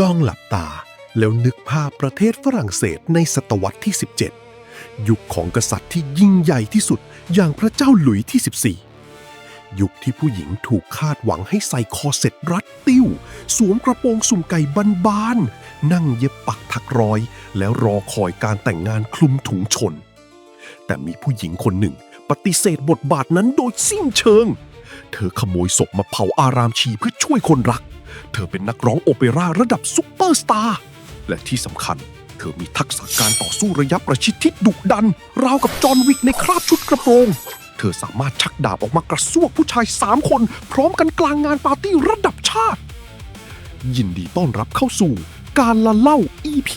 ลองหลับตาแล้วนึกภาพประเทศฝรั่งเศสในศตวรรษที่ 17 ยุคของกษัตริย์ที่ยิ่งใหญ่ที่สุดอย่างพระเจ้าหลุยส์ที่ 14 ยุคที่ผู้หญิงถูกคาดหวังให้ใส่คอร์เซ็ตรัดติ้วสวมกระโปรงสุ่มไก่บานๆนั่งเย็บปักถักร้อยแล้วรอคอยการแต่งงานคลุมถุงชนแต่มีผู้หญิงคนหนึ่งปฏิเสธบทบาทนั้นโดยสิ้นเชิงเธอขโมยศพมาเผาอารามชีเพื่อช่วยคนรักเธอเป็นนักร้องโอเปร่าระดับซุปเปอร์สตาร์และที่สำคัญเธอมีทักษะการต่อสู้ระยะประชิดที่ดุดันราวกับจอห์นวิกในคราบชุดกระโปรงเธอสามารถชักดาบออกมากระซวกผู้ชาย3 คนพร้อมกันกลางงานปาร์ตี้ระดับชาติยินดีต้อนรับเข้าสู่การละเล่า EP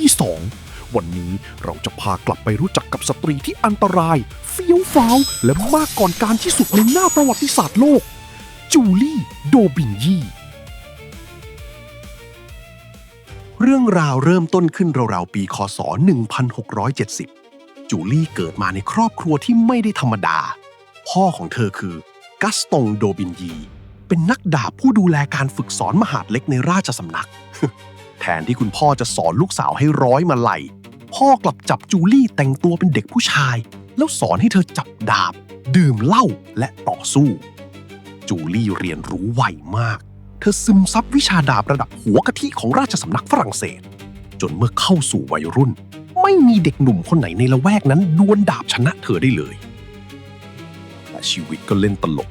2 วันนี้เราจะพากลับไปรู้จักกับสตรีที่อันตรายเฟี้ยวฟ้าวและมากก่อนการที่สุดในหน้าประวัติศาสตร์โลกจูลี่โดบินยีเรื่องราวเริ่มต้นขึ้นราวๆปีคศ 1670 จูลี่เกิดมาในครอบครัวที่ไม่ได้ธรรมดาพ่อของเธอคือกัสตงโดบินยีเป็นนักดาบผู้ดูแลการฝึกสอนมหาดเล็กในราชสำนัก แทนที่คุณพ่อจะสอนลูกสาวให้ร้อยมาลัยพ่อกลับจับจูลี่แต่งตัวเป็นเด็กผู้ชายแล้วสอนให้เธอจับดาบดื่มเหล้าและต่อสู้จูลี่เรียนรู้ไวมากเธอซึมซับวิชาดาบระดับหัวกะทิของราชสำนักฝรั่งเศสจนเมื่อเข้าสู่วัยรุ่นไม่มีเด็กหนุ่มคนไหนในละแวกนั้นดวลดาบชนะเธอได้เลยแต่ชีวิตก็เล่นตลก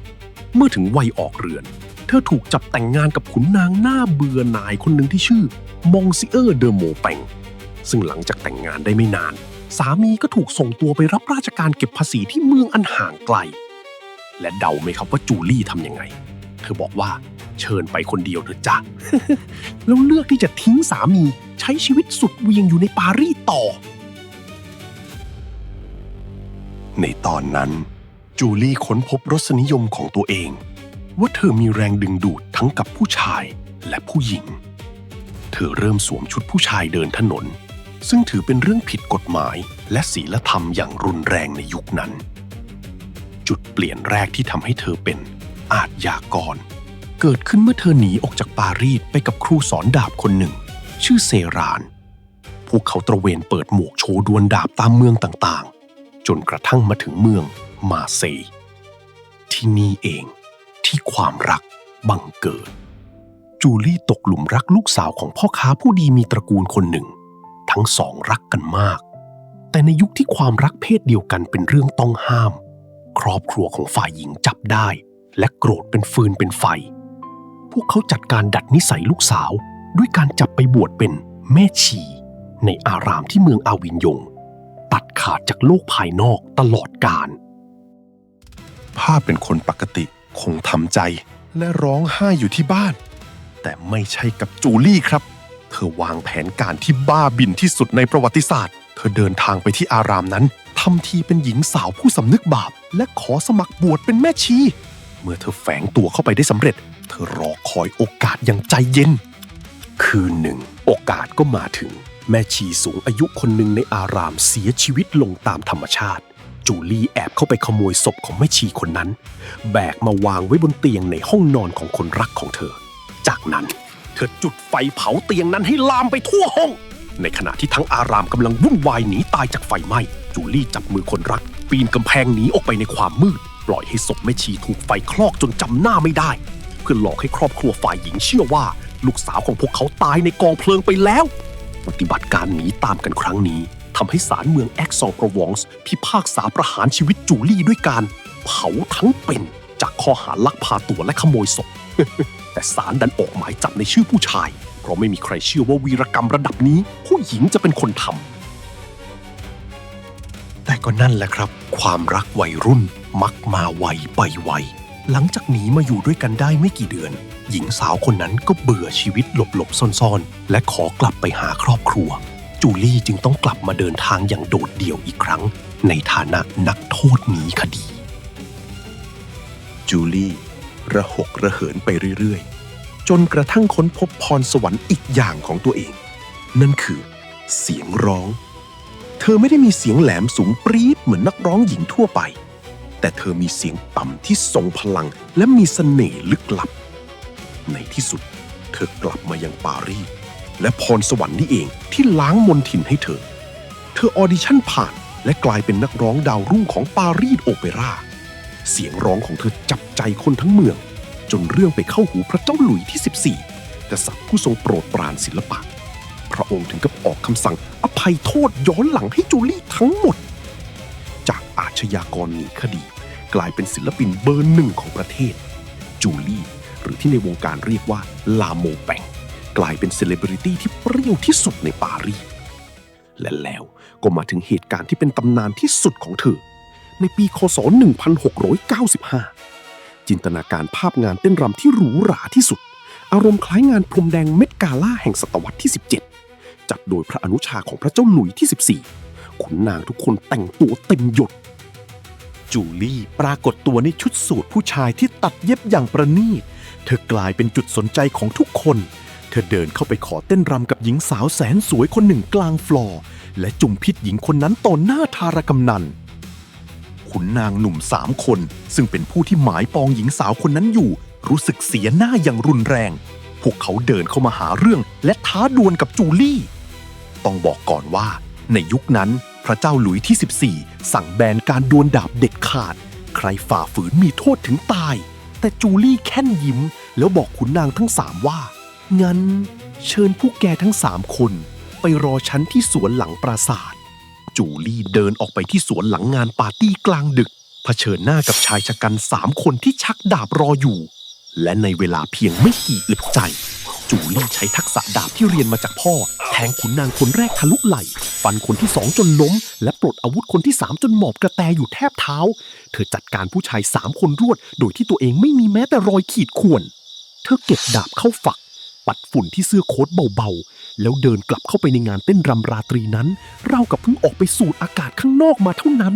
เมื่อถึงวัยออกเรือนเธอถูกจับแต่งงานกับขุนนางหน้าเบื่อหน่ายคนหนึ่งที่ชื่อมองซิเออร์เดอโมแปงซึ่งหลังจากแต่งงานได้ไม่นานสามีก็ถูกส่งตัวไปรับราชการเก็บภาษีที่เมืองอันห่างไกลและเดาไหมครับว่าจูลี่ทำยังไงเธอบอกว่าเชิญไปคนเดียวเถอะจ้ะ แล้วเลือกที่จะทิ้งสามีใช้ชีวิตสุดเวียงอยู่ในปารีสต่อในตอนนั้นจูลี่ค้นพบรสนิยมของตัวเองว่าเธอมีแรงดึงดูดทั้งกับผู้ชายและผู้หญิงเธอเริ่มสวมชุดผู้ชายเดินถนนซึ่งถือเป็นเรื่องผิดกฎหมายและศีลธรรมอย่างรุนแรงในยุคนั้นจุดเปลี่ยนแรกที่ทำให้เธอเป็นอาชญากรเกิดขึ้นเมื่อเธอหนีออกจากปารีสไปกับครูสอนดาบคนหนึ่งชื่อเซรานพวกเขาตระเวนเปิดหมวกโชว์ดวลดาบตามเมืองต่างๆจนกระทั่งมาถึงเมืองมาเซย์ที่นี่เองที่ความรักบังเกิดจูลี่ตกหลุมรักลูกสาวของพ่อค้าผู้ดีมีตระกูลคนหนึ่งทั้งสองรักกันมากแต่ในยุคที่ความรักเพศเดียวกันเป็นเรื่องต้องห้ามครอบครัวของฝ่ายหญิงจับได้และโกรธเป็นฟืนเป็นไฟพวกเขาจัดการดัดนิสัยลูกสาวด้วยการจับไปบวชเป็นแม่ชีในอารามที่เมืองอาวินยงตัดขาดจากโลกภายนอกตลอดกาลภาพเป็นคนปกติคงทำใจและร้องไห้อยู่ที่บ้านแต่ไม่ใช่กับจูลี่ครับเธอวางแผนการที่บ้าบิ่นที่สุดในประวัติศาสตร์เธอเดินทางไปที่อารามนั้นทำทีเป็นหญิงสาวผู้สำนึกบาปและขอสมัครบวชเป็นแม่ชีเมื่อเธอแฝงตัวเข้าไปได้สำเร็จเธอรอคอยโอกาสอย่างใจเย็นคืนหนึ่งโอกาสก็มาถึงแม่ชีสูงอายุคนหนึ่งในอารามเสียชีวิตลงตามธรรมชาติจูลี่แอบเข้าไปขโมยศพของแม่ชีคนนั้นแบกมาวางไว้บนเตียงในห้องนอนของคนรักของเธอจากนั้นเธอจุดไฟเผาเตียงนั้นให้ลามไปทั่วห้องในขณะที่ทั้งอารามกำลังวุ่นวายหนีตายจากไฟไหม้จูลี่จับมือคนรักปีนกำแพงหนีออกไปในความมืดปล่อยให้ศพแม่ชีถูกไฟคลอกจนจำหน้าไม่ได้เพื่อหลอกให้ครอบครัวฝ่ายหญิงเชื่อว่าลูกสาวของพวกเขาตายในกองเพลิงไปแล้วปฏิบัติการหนีตามกันครั้งนี้ทำให้ศาลเมืองแอ็กซองโปรวองส์พิพากษาประหารชีวิตจูลี่ด้วยการเผาทั้งเป็นจากข้อหาลักพาตัวและขโมยศพ แต่ศาลดันออกหมายจับในชื่อผู้ชายเพราะไม่มีใครเชื่อว่าวีรกรรมระดับนี้ผู้หญิงจะเป็นคนทำแต่ก็นั่นแหละครับความรักวัยรุ่นมักมาไวไปไวหลังจากหนีมาอยู่ด้วยกันได้ไม่กี่เดือนหญิงสาวคนนั้นก็เบื่อชีวิตหลบๆซ่อนๆและขอกลับไปหาครอบครัวจูลี่จึงต้องกลับมาเดินทางอย่างโดดเดี่ยวอีกครั้งในฐานะนักโทษหนีคดีจูลี่ระหกระเหินไปเรื่อยๆจนกระทั่งค้นพบพรสวรรค์อีกอย่างของตัวเองนั่นคือเสียงร้องเธอไม่ได้มีเสียงแหลมสูงปรี๊ดเหมือนนักร้องหญิงทั่วไปแต่เธอมีเสียงต่ำที่ทรงพลังและมีเสน่ห์ลึกลับในที่สุดเธอกลับมายังปารีส และพรสวรรค์นี่เองที่ล้างมนทินให้เธอออดิชั่นผ่านและกลายเป็นนักร้องดาวรุ่งของปารีสโอเปร่าเสียงร้องของเธอจับใจคนทั้งเมืองจนเรื่องไปเข้าหูพระเจ้าหลุยส์ที่14กษัตริย์ผู้ทรงโปรดปรานศิลปะพระองค์ถึงกับออกคำสั่งอภัยโทษย้อนหลังให้จูลี่ทั้งหมดจากอาชญากรหนีคดีกลายเป็นศิลปินเบอร์1ของประเทศจูลี่หรือที่ในวงการเรียกว่าลาโมแปงกลายเป็นเซเลบริตี้ที่เปรี้ยวที่สุดในปารีสและแล้วก็มาถึงเหตุการณ์ที่เป็นตำนานที่สุดของเธอในปีคศ1695จินตนาการภาพงานเต้นรำที่หรูหราที่สุดอารมณ์คล้ายงานพรมแดงเม็ดกาล่าแห่งศตวรรษที่17จัดโดยพระอนุชาของพระเจ้าหลุยส์ที่14ขุนนางทุกคนแต่งตัวเต็มยศจูลี่ปรากฏตัวในชุดสูทผู้ชายที่ตัดเย็บอย่างประณีตเธอกลายเป็นจุดสนใจของทุกคนเธอเดินเข้าไปขอเต้นรำกับหญิงสาวแสนสวยคนหนึ่งกลางฟลอร์และจุ่มพิษหญิงคนนั้นต่อหน้าทารกำนันขุนนางหนุ่ม3 คนซึ่งเป็นผู้ที่หมายปองหญิงสาวคนนั้นอยู่รู้สึกเสียหน้าอย่างรุนแรงพวกเขาเดินเข้ามาหาเรื่องและท้าดวลกับจูลี่ต้องบอกก่อนว่าในยุคนั้นพระเจ้าหลุยส์ที่14สั่งแบนการดวลดาบเด็ดขาดใครฝ่าฝืนมีโทษถึงตายแต่จูลี่แค่นยิ้มแล้วบอกขุนนางทั้ง3ว่างั้นเชิญผู้แกทั้ง3 คนไปรอฉันที่สวนหลังปราสาทจูลี่เดินออกไปที่สวนหลังงานปาร์ตี้กลางดึกเผชิญหน้ากับชายชะกัน3 คนที่ชักดาบรออยู่และในเวลาเพียงไม่กี่อึดใจจูลี่ใช้ทักษะดาบที่เรียนมาจากพ่อแทงขุนนางคนแรกทะลุไหล่ฟันคนที่2จนล้มและปลดอาวุธคนที่3จนหมอบกระแตอยู่แทบเท้าเธอจัดการผู้ชาย3 คนรวดโดยที่ตัวเองไม่มีแม้แต่รอยขีดข่วนเธอเก็บดาบเข้าฝักปัดฝุ่นที่เสื้อโค้ทเบาๆแล้วเดินกลับเข้าไปในงานเต้นรำราตรีนั้นราวกับเพิ่งออกไปสูดอากาศข้างนอกมาเท่านั้น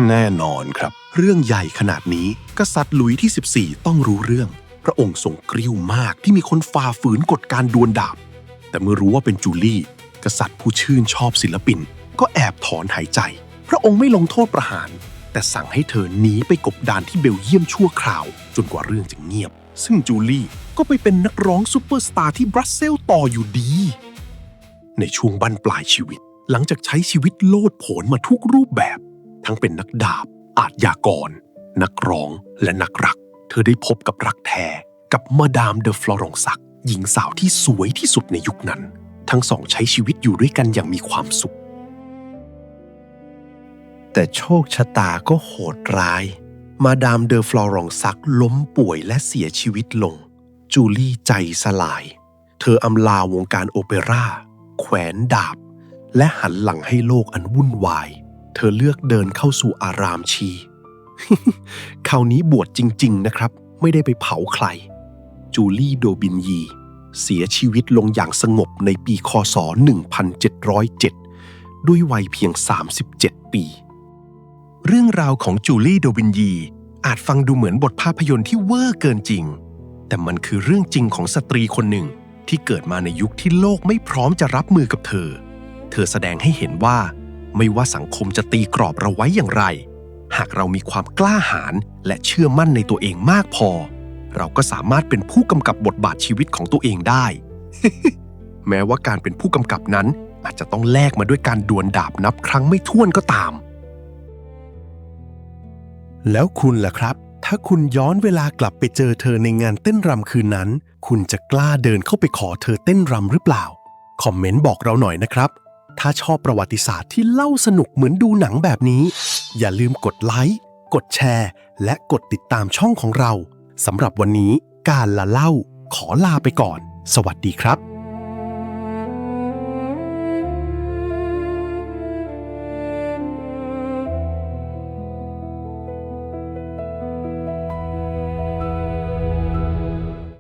แน่นอนครับเรื่องใหญ่ขนาดนี้กษัตริย์หลุยส์ที่14ต้องรู้เรื่องพระองค์ทรงกริ้วมากที่มีคนฝ่าฝืนกฎการดวลดาบแต่เมื่อรู้ว่าเป็นจูลี่กษัตริย์ผู้ชื่นชอบศิลปินก็แอบถอนหายใจพระองค์ไม่ลงโทษประหารแต่สั่งให้เธอหนีไปกบดานที่เบลเยียมชั่วคราวจนกว่าเรื่องจะเงียบซึ่งจูลี่ก็ไปเป็นนักร้องซุปเปอร์สตาร์ที่บรัสเซลส์ต่ออยู่ดีในช่วงบั้นปลายชีวิตหลังจากใช้ชีวิตโลดโผนมาทุกรูปแบบทั้งเป็นนักดาบอาชญากรนักร้องและนักรักเธอได้พบกับรักแท้กับมาดามเดอฟลอรองซักหญิงสาวที่สวยที่สุดในยุคนั้นทั้งสองใช้ชีวิตอยู่ด้วยกันอย่างมีความสุขแต่โชคชะตาก็โหดร้ายมาดามเดอฟลอรองซักล้มป่วยและเสียชีวิตลงจูลี่ใจสลายเธออำลาวงการโอเปร่าแขวนดาบและหันหลังให้โลกอันวุ่นวายเธอเลือกเดินเข้าสู่อารามชี คราวนี้บวชจริงๆนะครับไม่ได้ไปเผาใครจูลี่โดบินยีเสียชีวิตลงอย่างสงบในปีคศ1707ด้วยวัยเพียง37 ปีเรื่องราวของจูลี่โดบินยีอาจฟังดูเหมือนบทภาพยนตร์ที่เวอร์เกินจริงแต่มันคือเรื่องจริงของสตรีคนหนึ่งที่เกิดมาในยุคที่โลกไม่พร้อมจะรับมือกับเธอแสดงให้เห็นว่าไม่ว่าสังคมจะตีกรอบเราไว้อย่างไรหากเรามีความกล้าหาญและเชื่อมั่นในตัวเองมากพอเราก็สามารถเป็นผู้กำกับบทบาทชีวิตของตัวเองได้ แม้ว่าการเป็นผู้กำกับนั้นอาจจะต้องแลกมาด้วยการดวลดาบนับครั้งไม่ถ้วนก็ตามแล้วคุณล่ะครับถ้าคุณย้อนเวลากลับไปเจอเธอในงานเต้นรำคืนนั้นคุณจะกล้าเดินเข้าไปขอเธอเต้นรำหรือเปล่าคอมเมนต์บอกเราหน่อยนะครับถ้าชอบประวัติศาสตร์ที่เล่าสนุกเหมือนดูหนังแบบนี้อย่าลืมกดไลค์กดแชร์และกดติดตามช่องของเราสำหรับวันนี้การละเล่าขอลาไปก่อนสวัสดีครับ